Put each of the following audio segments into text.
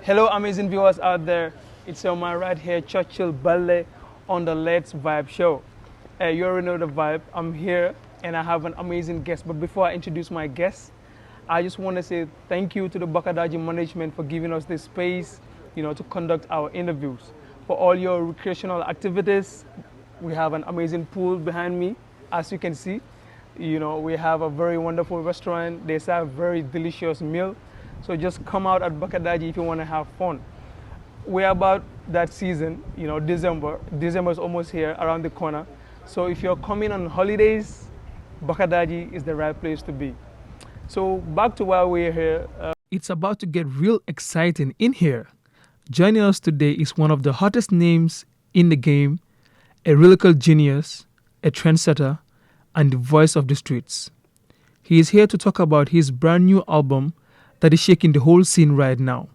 Hello, amazing viewers out there. It's on my right here, Churchill Baldeh on the Let's Vibe show. You already know the vibe. I'm here and I have an amazing guest. But before I introduce my guest, I just want to say thank you to the Bakadaji management for giving us this space, to conduct our interviews. For all your recreational activities, we have an amazing pool behind me, as you can see. We have a very wonderful restaurant. They serve very delicious meal. So just come out at Bakadaji if you want to have fun. We're about that season, December. December is almost here, around the corner. So if you're coming on holidays, Bakadaji is the right place to be. So back to why we're here. It's about to get real exciting in here. Joining us today is one of the hottest names in the game, a lyrical genius, a trendsetter, and the voice of the streets. He is here to talk about his brand new album that is shaking the whole scene right now,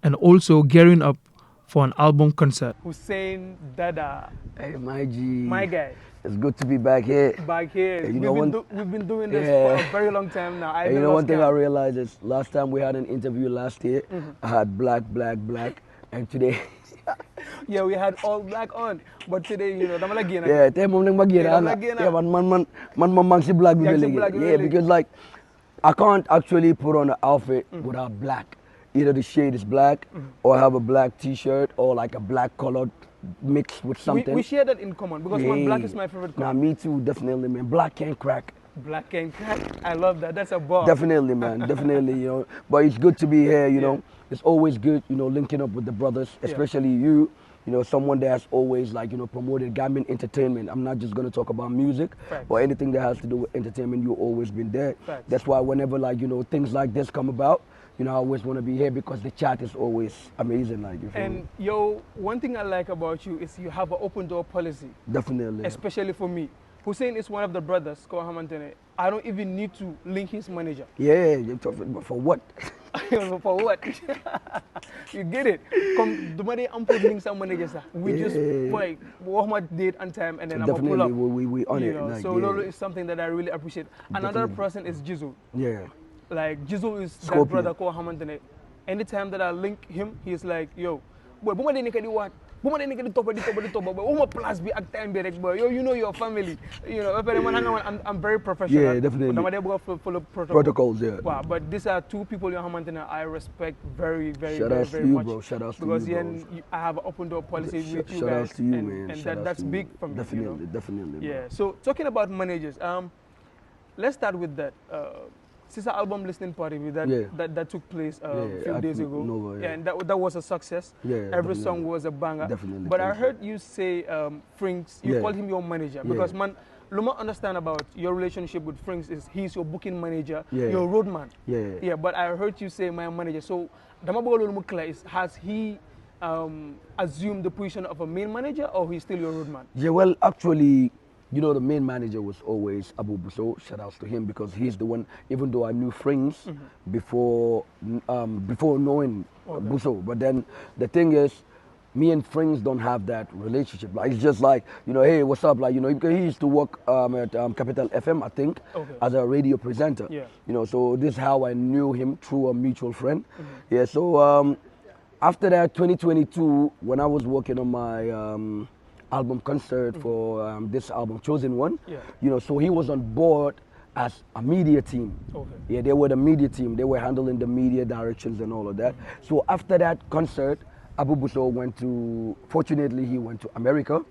and also gearing up for an album concert. Hussain, DADA. Hey, my G. My guy. It's good to be back here. Back here. Hey, we've been doing this for a very long time now. Hey, one thing I realized is last time we had an interview last year, I had black, and today... Yeah, we had all black on, but today, dama la gena. Yeah, today I'm black. Yeah, because like I can't actually put on an outfit without black. Either the shade is black, or I have a black T-shirt, or like a black colored mixed with something. We share that in common because black is my favorite color. Nah, me too, definitely, man. Black can't crack. Black can't crack. I love that. That's a bar. Definitely, man. Definitely, But it's good to be here, It's always good, linking up with the brothers, especially you. Someone that has always promoted gaming entertainment. I'm not just gonna talk about music or anything that has to do with entertainment. You've always been there. That's why whenever things like this come about, I always want to be here because the chat is always amazing. One thing I like about you is you have an open door policy. Definitely. Especially for me. Hussain is one of the brothers, I don't even need to link his manager. Yeah, for what? For what? You get it? Come, the money I'm putting some managers. We just like my date and time, and then definitely I'm pull up. We on it. So Lolo is something that I really appreciate. Another person is Jizzle. Yeah. Like Jizzle is Scorpion. that brother called Hamantene. Anytime that I link him, he's like, yo, boy, but what? But plans be at time boy. You know your family. I'm very professional. Yeah, definitely. Follow protocols, yeah. Wow, but these are two people I respect very, very, Shout very, out very to you, much. bro. Shout out to because you, bro. I have an open door policy with you Shout guys. out to you, man. And that's big for me. Definitely, definitely. Yeah. So talking about managers, let's start with that. Since the album listening party that took place a few days ago, and that was a success. Yeah, every song was a banger. Definitely. But I heard you say Frings, you call him your manager because man, Luma understand about your relationship with Frings is he's your booking manager, your roadman. Yeah. But I heard you say my manager. So has he assumed the position of a main manager or he's still your roadman? Yeah, well, actually. The main manager was always Abu Buso. Shout outs to him because he's the one. Even though I knew Frings before knowing Buso, but then the thing is, me and Frings don't have that relationship. Like it's just like hey, what's up? Like because he used to work at Capital FM, I think, as a radio presenter. Yeah. So this is how I knew him through a mutual friend. Yeah. So after that, 2022, when I was working on my album concert for this album, Chosen One. So he was on board as a media team. Yeah, they were the media team. They were handling the media directions and all of that. So after that concert, Abu Buso fortunately he went to America.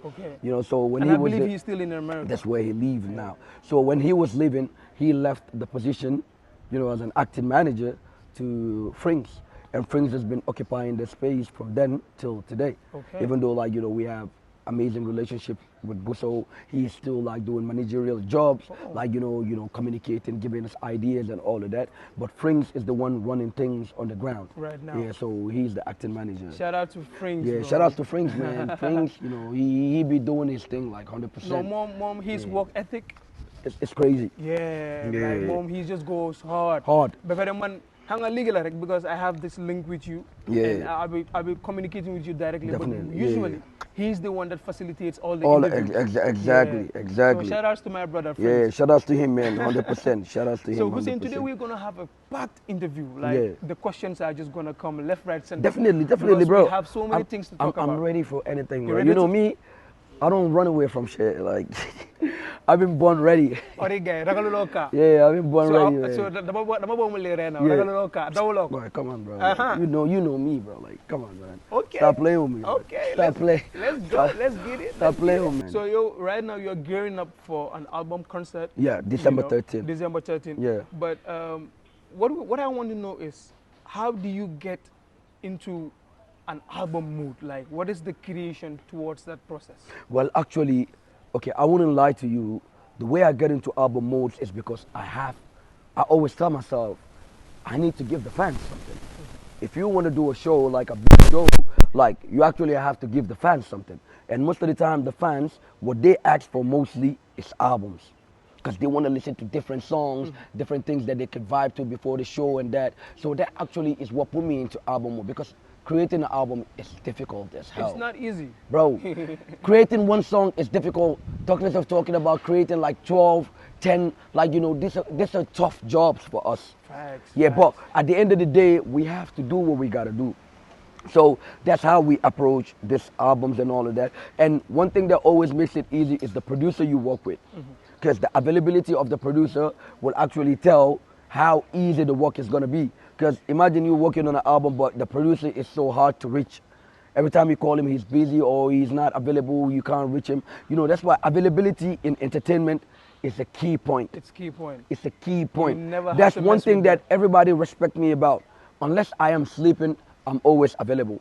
So when I believe he's still in America. That's where he lives now. So when he was leaving, he left the position, as an acting manager to Frings. And Frings has been occupying the space from then till today. Even though we have amazing relationship with Buso. He's still doing managerial jobs, communicating, giving us ideas and all of that. But Frings is the one running things on the ground right now. Yeah, so he's the acting manager. Shout out to Frings. Yeah, bro. Shout out to Frings, man. Frings, he be doing his thing 100%. No, mom, his work ethic. It's crazy. Yeah. Like mom, he just goes hard. Hard. But man, hang on legal because I have this link with you. Yeah. And I'll be communicating with you directly. Definitely. But usually he's the one that facilitates all the interviews. Exactly. So shout outs to my brother. Yeah, Friends. shout outs to him, man. 100%. Shout outs to him. So Hussain, 100%. today we're gonna have a packed interview. Like the questions are just gonna come left, right, center. Definitely, Because bro. We have so many things to talk about. I'm ready for anything, bro. ready You know me, I don't run away from shit. Like, I've been born ready. Yeah, I've been born ready. Man. So Boy, come on, bro. You know me, bro. Like, come on, man. Okay. Stop playing with me. Okay. Stop playing. Let's go. Let's get it. Stop playing with me. So right now you're gearing up for an album concert. Yeah, December 13th. December 13th. Yeah. But what I want to know is, how do you get into an album mood? Like, what is the creation towards that process? Well, actually, okay, I wouldn't lie to you. The way I get into album modes is because I always tell myself, I need to give the fans something. If you want to do a show, like a big show, like, you actually have to give the fans something. And most of the time, the fans, what they ask for mostly is albums. Because they want to listen to different songs, different things that they could vibe to before the show and that. So that actually is what put me into album mode, because creating an album is difficult as hell. It's not easy. Bro, creating one song is difficult. Talking about creating like 12, 10, like, you know, these are tough jobs for us. Facts. But at the end of the day, we have to do what we got to do. So that's how we approach these albums and all of that. And one thing that always makes it easy is the producer you work with. Because the availability of the producer will actually tell how easy the work is going to be. Because imagine you working on an album, but the producer is so hard to reach. Every time you call him, he's busy or he's not available, you can't reach him. You know, that's why availability in entertainment is a key point. It's key point. It's a key point. Never That's one thing that everybody respects me about. Unless I am sleeping, I'm always available.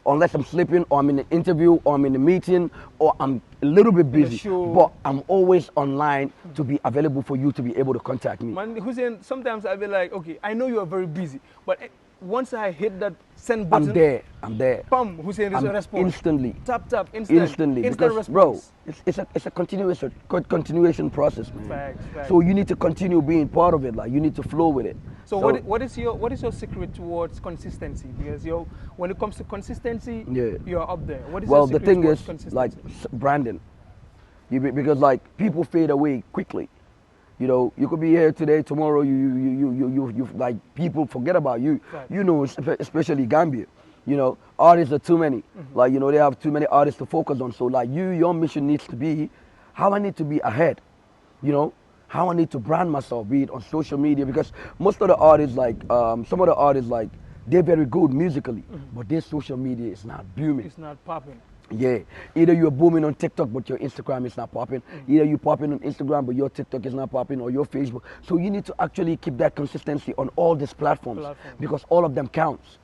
Unless I'm sleeping or I'm in an interview or I'm in a meeting or I'm a little bit busy, but I'm always online to be available for you to be able to contact me. Man, Hussain, sometimes I'll be like, okay, I know you are very busy, but once I hit that send button, I'm there. Bam, Hussain is a response. Instantly. Tap, Instantly. Instant Because, response. bro, it's a continuation process, man. Facts. So you need to continue being part of it. Like, you need to flow with it. So what is your secret towards consistency? Because when it comes to consistency, you're up there. What is your secret the thing towards is, consistency? like, branding. Because like people fade away quickly. You know, you could be here today, tomorrow you like people forget about you. Right. You know, especially Gambia. You know, artists are too many. Like, you know, they have too many artists to focus on. So like your mission needs to be how I need to be ahead. You know, how I need to brand myself, be it on social media, because most of the artists, like some of the artists, like, they're very good musically, but their social media is not booming. It's not popping. Yeah, either you're booming on TikTok, but your Instagram is not popping. Either you're popping on Instagram, but your TikTok is not popping, or your Facebook. So you need to actually keep that consistency on all these platforms, because all of them counts.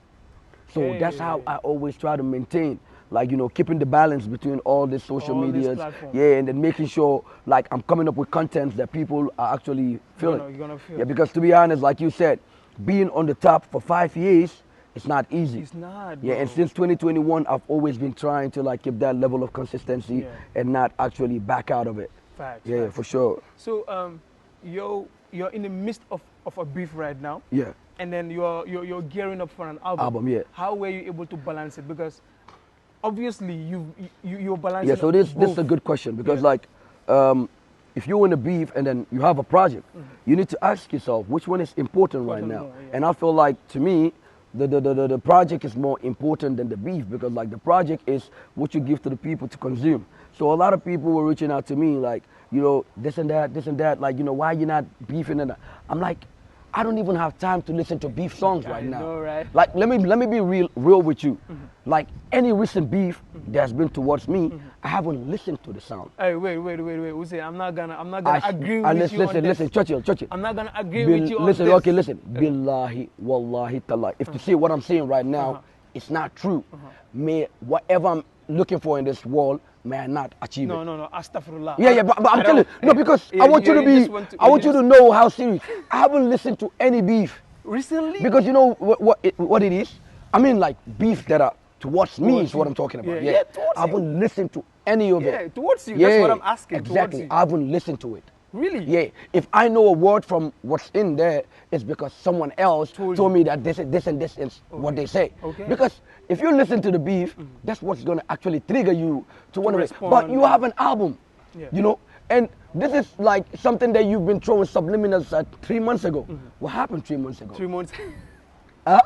So that's how I always try to maintain, like, you know, keeping the balance between all these social medias. And then making sure, like, I'm coming up with contents that people are actually feeling. You're gonna feel. Yeah, because to be honest, like you said, being on the top for 5 years, it's not easy. It's not. Yeah, and since 2021, I've always been trying to like keep that level of consistency and not actually back out of it. Facts. For sure. So you're in the midst of a beef right now. Yeah. And then you're gearing up for an album. How were you able to balance it? Because obviously you're balancing. Yeah. So this is a good question, because like if you're in a beef and then you have a project, you need to ask yourself which one is important right now. And I feel like, to me, the project is more important than the beef, because like the project is what you give to the people to consume. So a lot of people were reaching out to me like, you know, this and that, like, you know, why you not beefing? And I'm like, I don't even have time to listen to beef songs right now. Know, right? Like, let me be real with you. Like, any recent beef that's been towards me, I haven't listened to the sound. Hey, wait. Hussain, I'm not gonna agree with you. Listen, Churchill. I'm not gonna agree with you on this. Listen. Billahi, wallahi, tallahi. If you see what I'm saying right now, it's not true. May whatever I'm looking for in this world, may I not achieve it. No, astaghfirullah. Yeah, but I'm telling you, no, because I want you to know how serious. I haven't listened to any beef recently, because you know what it is. I mean, like, beef that are towards me is what I'm talking about. I haven't listened to any of it. Towards you. That's what I'm asking. Exactly. I haven't listened to it. Really? Yeah. If I know a word from what's in there, it's because someone else told me that this and this is what they say. Okay. Because if you listen to the beef, that's what's gonna actually trigger you to want to respond. But you have an album, Yeah. you know, and this is like something that you've been throwing subliminals at 3 months ago. What happened 3 months ago? 3 months. Huh?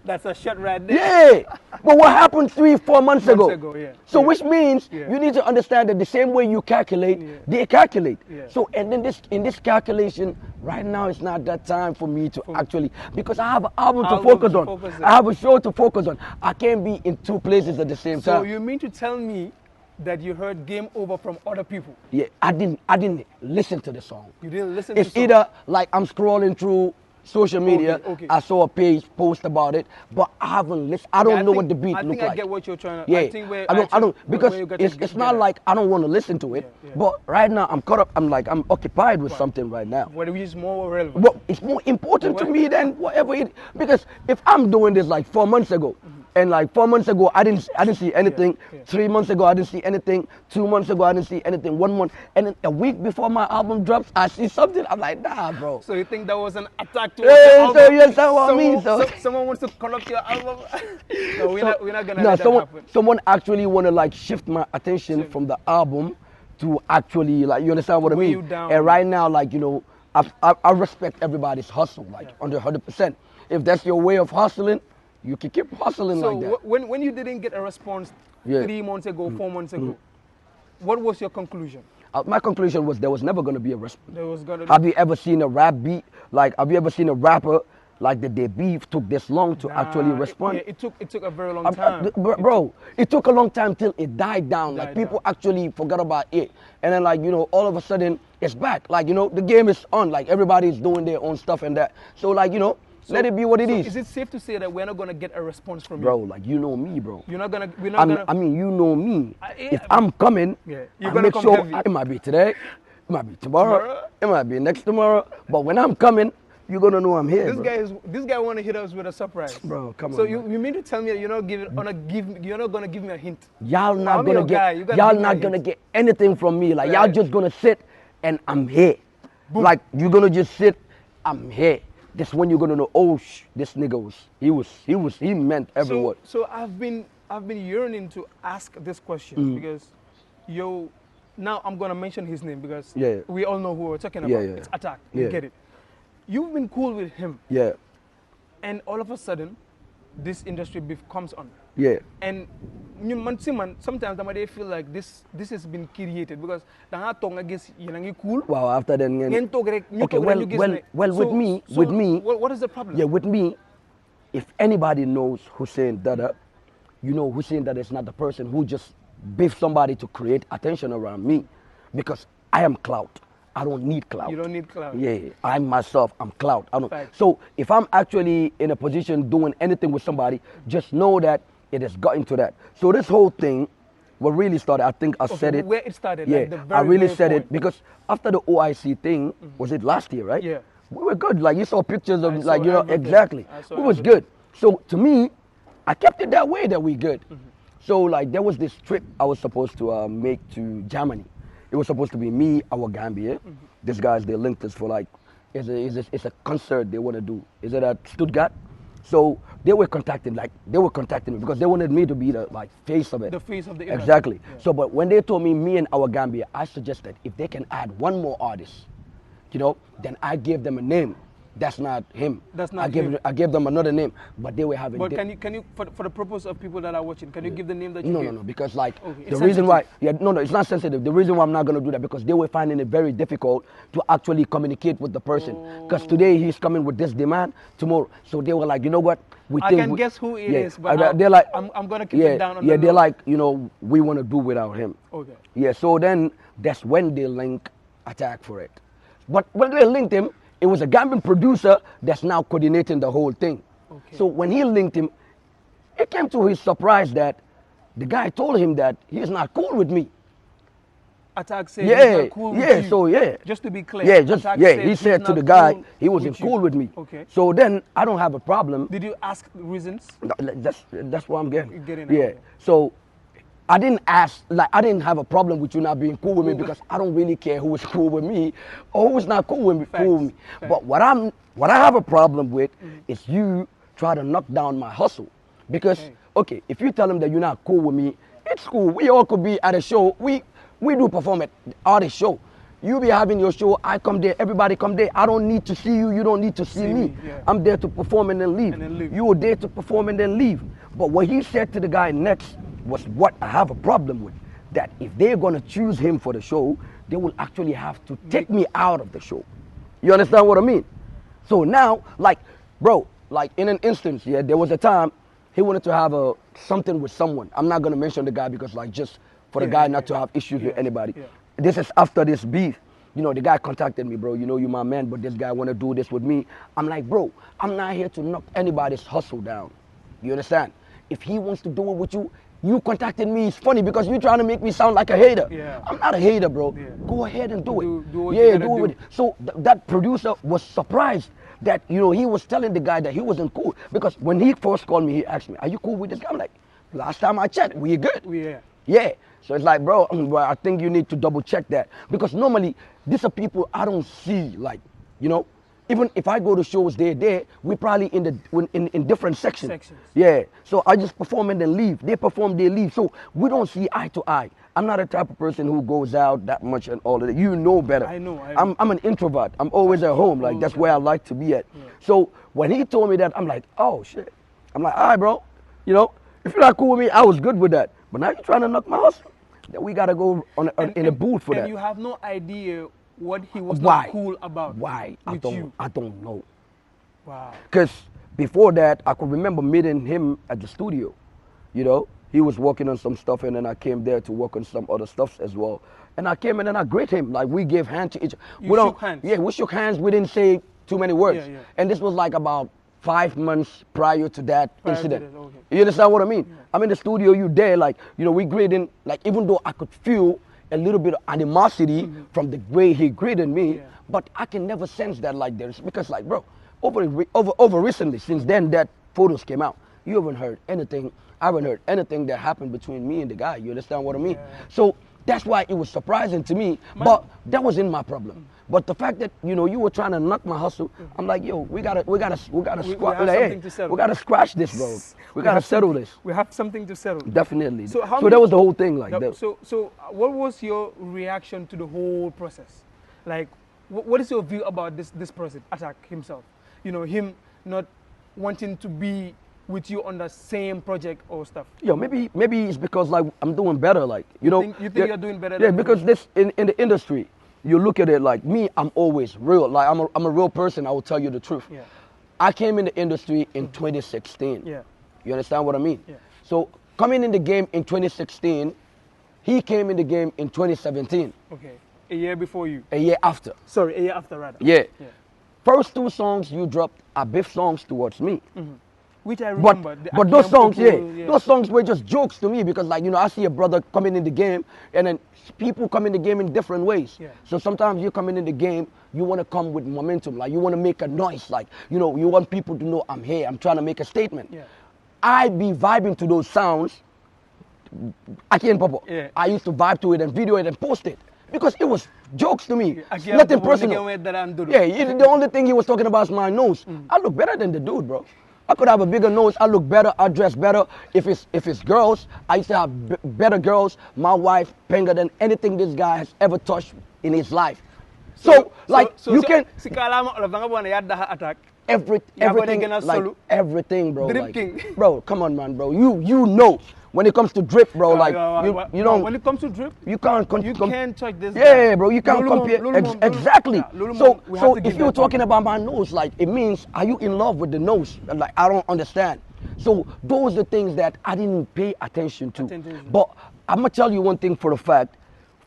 That's a shot right there. Yeah, but what happened 3-4 months ago? Yeah. So Yeah. which means Yeah. you need to understand that the same way you calculate, Yeah. they calculate. Yeah. So and then in this calculation, right now it's not that time for me to actually, because I have an album to focus on. I have a show to focus on. I can't be in 2 places at the same So time. you mean to tell me that you heard Game Over from other people? Yeah, I didn't listen to the song. You didn't listen It's to the song? either like I'm scrolling through social media, Okay. I saw a page post about it, but I haven't listened. I don't know what the beat I look think like. I get what you're trying to. Yeah, I think where I don't because where you got it's to not get like I don't want to listen to it, Yeah. but right now I'm caught up. I'm occupied with something right now. what is more relevant. Well, it's more important to me than whatever it. Because if I'm doing this like 4 months ago, and like 4 months ago I didn't see anything. Yeah. 3 months ago I didn't see anything. 2 months ago I didn't see anything. 1 month, and then a week before my album drops, I see something. I'm like, nah, bro. So you think that was an attack to Yeah, your so album? you understand what I mean? So- Someone wants to corrupt your album. No, we're not gonna No, let that happen. someone actually want to like shift my attention from the album to actually like, you understand what I Weigh mean? you down. And right now, like, you know, I respect everybody's hustle, like under 100%. If that's your way of hustling, you can keep hustling So like that. when you didn't get a response Yeah. 3 months ago, 4 months ago, what was your conclusion? My conclusion was there was never going to be a response. There was gonna Have you ever seen a rap beat? Like, have you ever seen a rapper like that their beef took this long to actually respond? It took a very long time. Bro, it took a long time till it died down. Like Died people actually forgot about it. And then like, you know, all of a sudden it's back. Like, you know, the game is on. Like everybody's doing their own stuff and that. So like, you know, let it be what it is. Is it safe to say that we're not gonna get a response from Bro, you? like you know me, bro. We're not gonna. I mean, you know me. I- If I'm coming, Yeah, you're I gonna make come sure heavy. it might be today, it might be tomorrow, it might be next tomorrow. But when I'm coming, you're gonna know I'm here. This guy want to hit us with a surprise. Bro, come So on, you mean to tell me that you're not gonna give me a hint? Y'all not I'm gonna your guy. You get gotta y'all give me a not gonna hint. get anything from me. Like y'all Right. just gonna sit and I'm here. Like you're gonna just sit, I'm here. That's when you're gonna know, oh this nigga he meant every word. So I've been yearning to ask this question because now I'm gonna mention his name because Yeah. we all know who we're talking about. Yeah, yeah. It's Attack. Yeah. You get it. You've been cool with him, Yeah, and all of a sudden, this industry beef comes on. yeah. And sometimes I feel like this has been created because the tongue against you cool. Wow, after then okay, well, with me, what is the problem? yeah, with me, if anybody knows Hussain DADA, you know Hussain DADA is not the person who just beef somebody to create attention around me, because I am clout. I don't need clout. You don't need clout. Yeah, I myself, I'm clout. I don't. Fact. So if I'm actually in a position doing anything with somebody, just know that it has gotten to that. So this whole thing, what really started, I think I said it. Where it started? Yeah, like the very, I really very said point. it because after the OIC thing, was it last year, right? Yeah. We were good. Like you saw pictures of, I like, saw you know, everything. exactly. I saw We was everything. good. So to me, I kept it that way that we good. So like there was this trip I was supposed to make to Germany. It was supposed to be me, our Gambia. These guys, they linked us for like, it's a concert they want to do. Is it at Stuttgart? So they were contacting me because they wanted me to be the like face of it. The face of the event. Exactly. Yeah. So, but when they told me and our Gambia, I suggested if they can add one more artist, you know, then I gave them a name. That's not him. That's not him. I gave them another name, but they were having. But can you for the purpose of people that are watching, can you give the name that you No, gave? no, because like Okay, the it's reason why, sensitive. no, it's not sensitive. The reason why I'm not gonna do that because they were finding it very difficult to actually communicate with the person. Because today he's coming with this demand, tomorrow. So they were like, you know what? I can guess who it is, but they're like, I'm gonna keep yeah, it down on yeah, the they're low. like, you know, we want to do without him. Okay. Yeah, so then that's when they link Attack for it. But when they linked him, it was a Gambian producer that's now coordinating the whole thing. Okay. So when he linked him, it came to his surprise that the guy told him that he's not cool with me. Attack said Yeah, he's not cool with yeah, you. so yeah. Just to be clear. Yeah, just Attack yeah. He he's said to not the guy cool he wasn't with you. cool with me. Okay. So then I don't have a problem. Did you ask reasons? That's what I'm getting. You're getting at, Yeah. okay. So I didn't ask, like, I didn't have a problem with you not being cool with me because I don't really care who is cool with me or who is not cool with me. Facts. But what I have a problem with is you try to knock down my hustle. Because, okay, if you tell them that you're not cool with me, it's cool. We all could be at a show. We do perform at artist show. You be having your show, I come there, everybody come there. I don't need to see you, you don't need to see me. Yeah. I'm there to perform and then leave. You were there to perform and then leave. But what he said to the guy next was what I have a problem with. That if they're gonna choose him for the show, they will actually have to take me out of the show. You understand what I mean? So now, like, bro, like in an instance, yeah, there was a time he wanted to have something with someone. I'm not gonna mention the guy because like just for the guy not to have issues with anybody. Yeah. This is after this beef. You know, the guy contacted me, bro. You know, you my man, but this guy want to do this with me. I'm like, bro, I'm not here to knock anybody's hustle down. You understand? If he wants to do it with you, you contacted me. It's funny because you're trying to make me sound like a hater. Yeah. I'm not a hater, bro. Yeah. Go ahead and do it. Do what yeah, you do gotta it with it. So that producer was surprised that, you know, he was telling the guy that he wasn't cool. Because when he first called me, he asked me, are you cool with this guy? I'm like, last time I checked, we good. Yeah. So it's like, bro, I think you need to double check that. Because normally, these are people I don't see, like, you know, even if I go to shows they're there, we probably in different sections. Yeah. So I just perform and then leave. They perform, they leave. So we don't see eye to eye. I'm not a type of person who goes out that much and all of that. You know better. I know. I'm an introvert. I'm always at home. Like, that's where I like to be at. Yeah. So when he told me that, I'm like, oh, shit. I'm like, all right, bro. You know, if you're not cool with me, I was good with that. But now you're trying to knock my hustle. Then we got to go in a booth for that. And you have no idea what he was not cool about. Why? I don't know. Wow. Because before that, I could remember meeting him at the studio. You know, he was working on some stuff, and then I came there to work on some other stuff as well. And I came and then I greeted him. Like, we gave hands to each other. You shook hands? Yeah, we shook hands. We didn't say too many words. Yeah. And this was like about 5 months prior to that incident. You understand what I mean? Yeah. I'm in the studio, you there, like, you know, we greeting, like, even though I could feel a little bit of animosity from the way he greeted me, but I can never sense that like this because, like, bro, over recently, since then that photos came out, you haven't heard anything. I haven't heard anything that happened between me and the guy. You understand what I mean? Yeah. So that's why it was surprising to me, but that wasn't my problem. But the fact that, you know, you were trying to knock my hustle, I'm like, yo, we gotta scratch this, bro. We gotta settle this. We have something to settle. Definitely. So that was the whole thing, like that. So what was your reaction to the whole process? Like, what is your view about this person, Attack himself? You know, him not wanting to be with you on the same project or stuff? Yo, maybe it's because, like, I'm doing better, like, you know. You think you're doing better? Yeah, because this in the industry, you look at it like me, I'm always real. Like, I'm a real person, I will tell you the truth. Yeah. I came in the industry in 2016. Yeah. You understand what I mean? Yeah. So coming in the game in 2016, he came in the game in 2017. Okay. A year before you? A year after. Sorry, a year after, rather. Yeah. First 2 songs you dropped are beef songs towards me. Which I remember. But those songs, those songs were just jokes to me because, like, you know, I see a brother coming in the game and then people come in the game in different ways. Yeah. So sometimes you're coming in the game, you want to come with momentum, like you want to make a noise, like, you know, you want people to know I'm here, I'm trying to make a statement. Yeah. I be vibing to those sounds. I can't pop. Yeah. I used to vibe to it and video it and post it because it was jokes to me. Nothing personal. Yeah, the only thing he was talking about is my nose. I look better than the dude, bro. I could have a bigger nose. I look better. I dress better. If it's girls, I used to have better girls. My wife, bigger than anything this guy has ever touched in his life. So you can everything, like everything, bro. Like, bro, come on, man, bro. You know. When it comes to drip, bro, like, you know. When it comes to drip, you can't touch this. Yeah, bro, you can't compare. Exactly. So if you're talking about my nose, like, it means, are you in love with the nose? Like, I don't understand. So those are things that I didn't pay attention to. But I'm going to tell you one thing for a fact.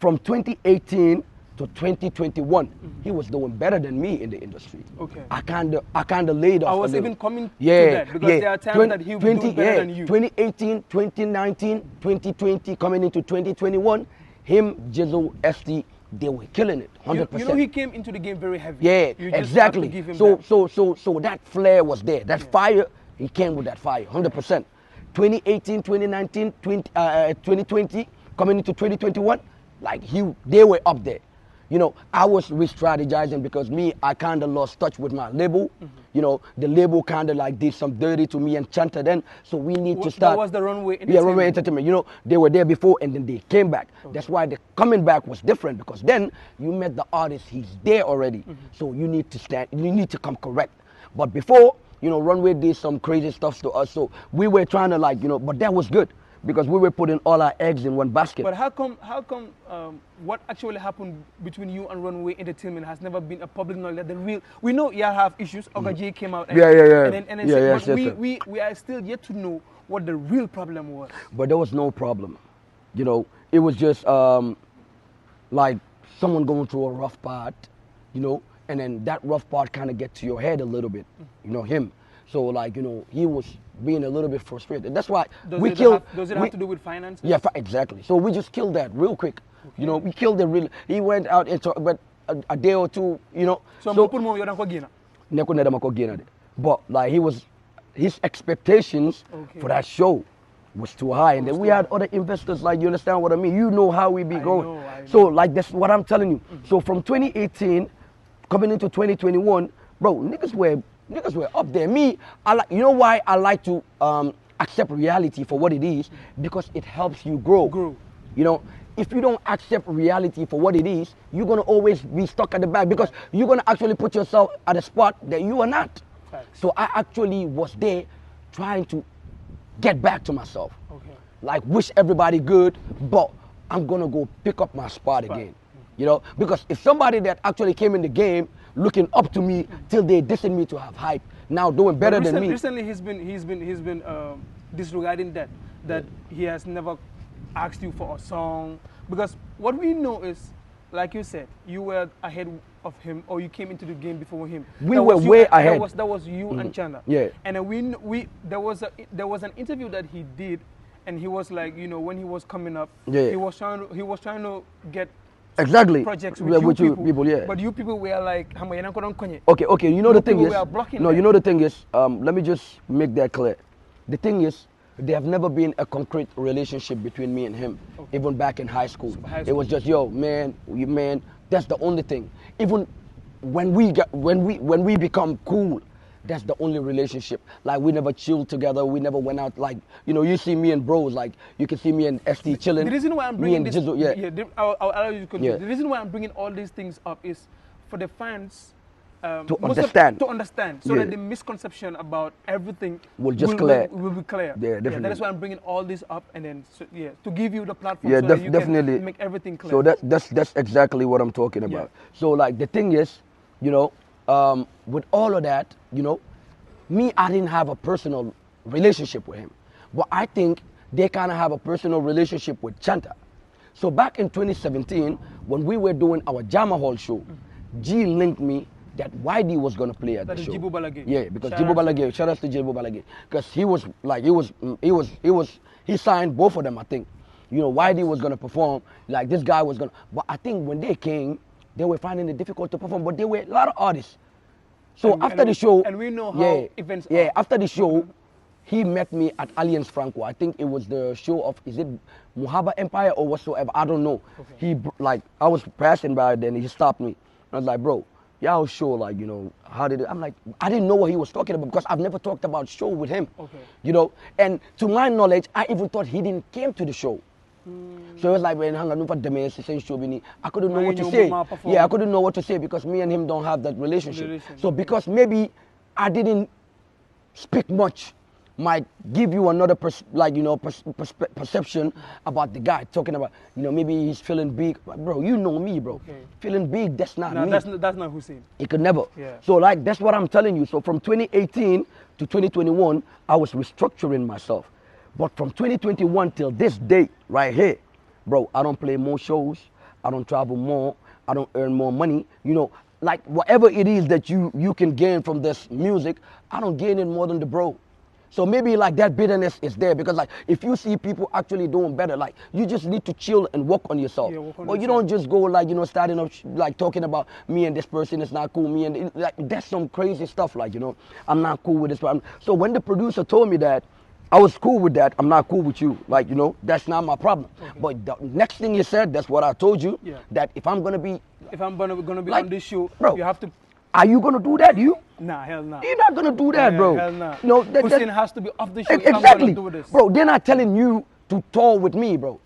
From 2018 to 2021, he was doing better than me in the industry. Okay. I kind of laid off. I was even coming to that because there are times that he was doing better than you. 2018, 2019, 2020, coming into 2021, him, Jizzle, ST, they were killing it, 100%. You know, he came into the game very heavy. Yeah, you just exactly. Have to give him so that flair was there. That fire, he came with that fire, 100%. 2018, 2019, 2020, coming into 2021, like they were up there. You know, I was re-strategizing because I kind of lost touch with my label. You know, the label kind of like did some dirty to me and Chanta then. So we need to start. That was the Runway Entertainment. Yeah, Runway Entertainment. You know, they were there before and then they came back. That's why the coming back was different because then you met the artist, he's there already. So you need to stand, you need to come correct. But before, you know, Runway did some crazy stuff to us. So we were trying to like, you know, but that was good. Because we were putting all our eggs in one basket. But how come what actually happened between you and Runway Entertainment has never been a public knowledge? That the real, we know y'all have issues. Oga J came out. And, and then we are still yet to know what the real problem was. But there was no problem. You know, it was just like someone going through a rough part, you know, and then that rough part kind of get to your head a little bit, you know, him. So like, you know, he was being a little bit frustrated. That's why we killed. Does it have to do with finances? Yeah, exactly. So we just killed that real quick. Okay. You know, we killed it real. He went out into but a day or two, you know. But like his expectations for that show was too high, and then we had other investors. Like, you understand what I mean? You know how we be going. I know. So like that's what I'm telling you. So from 2018 coming into 2021, bro, niggas were up there. Me, you know why I like to accept reality for what it is? Because it helps you grow. You know, if you don't accept reality for what it is, you're going to always be stuck at the back because you're going to actually put yourself at a spot that you are not. Facts. So I actually was there trying to get back to myself. Okay. Like, wish everybody good, but I'm going to go pick up my spot again. You know, because if somebody that actually came in the game looking up to me till they dissing me to have hype, now doing better than me. Recently, he's been disregarding that he has never asked you for a song, because what we know is, like you said, you were ahead of him, or you came into the game before him. We were way ahead. That was you and Chanda. Yeah. And there was an interview that he did, and he was like, you know, when he was coming up, he was trying to get projects with you people, yeah. But you people were like, okay, you know the thing is, you know the thing is, let me just make that clear. The thing is, there have never been a concrete relationship between me and him, even back in high school. It was just, yo, man, that's the only thing. Even when we become cool, that's the only relationship. Like, we never chilled together. We never went out. Like, you know, you see me and bros. Like, you can see me and ST chilling. The reason why I'm bringing this, I'll allow you to continue. The reason why I'm bringing all these things up is for the fans to understand, so that the misconception about everything will be clear. Yeah, definitely. That is why I'm bringing all this up, and then to give you the platform so that you definitely can make everything clear. So that's exactly what I'm talking about. So like the thing is, you know, with all of that, you know, I didn't have a personal relationship with him. But I think they kind of have a personal relationship with Chanta. So back in 2017, when we were doing our Jama Hall show, G linked me that YD was going to play at the show. Jibu Balagay. Yeah, because Jibu Balagay, shout out to Jibu Balagay. Because he was like, he signed both of them, I think. You know, YD was going to perform, like this guy was going to, but I think when they came, they were finding it difficult to perform, but there were a lot of artists. So after the show, and we know how events are. Yeah, after the show, he met me at Alliance Franco. I think it was the show of, is it Muhaba Empire or whatsoever? I don't know. Okay. I was passing by then, he stopped me. I was like, bro, y'all show, like, you know, how did it? I'm like, I didn't know what he was talking about because I've never talked about show with him. Okay. You know, and to my knowledge, I even thought he didn't came to the show. So it was like, when I couldn't know what to say. Yeah, I couldn't know what to say because me and him don't have that relationship. So because maybe I didn't speak much, might give you another perception about the guy, talking about, you know, maybe he's feeling big. Bro, you know me, bro. Okay. Feeling big, that's not me. That's not Hussain. He could never. Yeah. So like, that's what I'm telling you. So from 2018 to 2021, I was restructuring myself. But from 2021 till this date right here, bro, I don't play more shows. I don't travel more. I don't earn more money. You know, like whatever it is that you can gain from this music, I don't gain it more than the bro. So maybe like that bitterness is there because like if you see people actually doing better, like you just need to chill and work on yourself. But you don't just go like, you know, starting up like talking about me and this person is not cool. Me and like that's some crazy stuff. Like, you know, I'm not cool with this person. So when the producer told me that, I was cool with that. I'm not cool with you. Like, you know, that's not my problem. But the next thing you said, that's what I told you. Yeah. That if I'm gonna be, gonna be like, on this show, bro, you have to. are you gonna do that? You? Nah, hell nah. You're not gonna do that, Yeah, bro. hell nah. No, Hussain has to be off the show. If exactly, I'm gonna do this. bro. They're not telling you to tour with me, bro.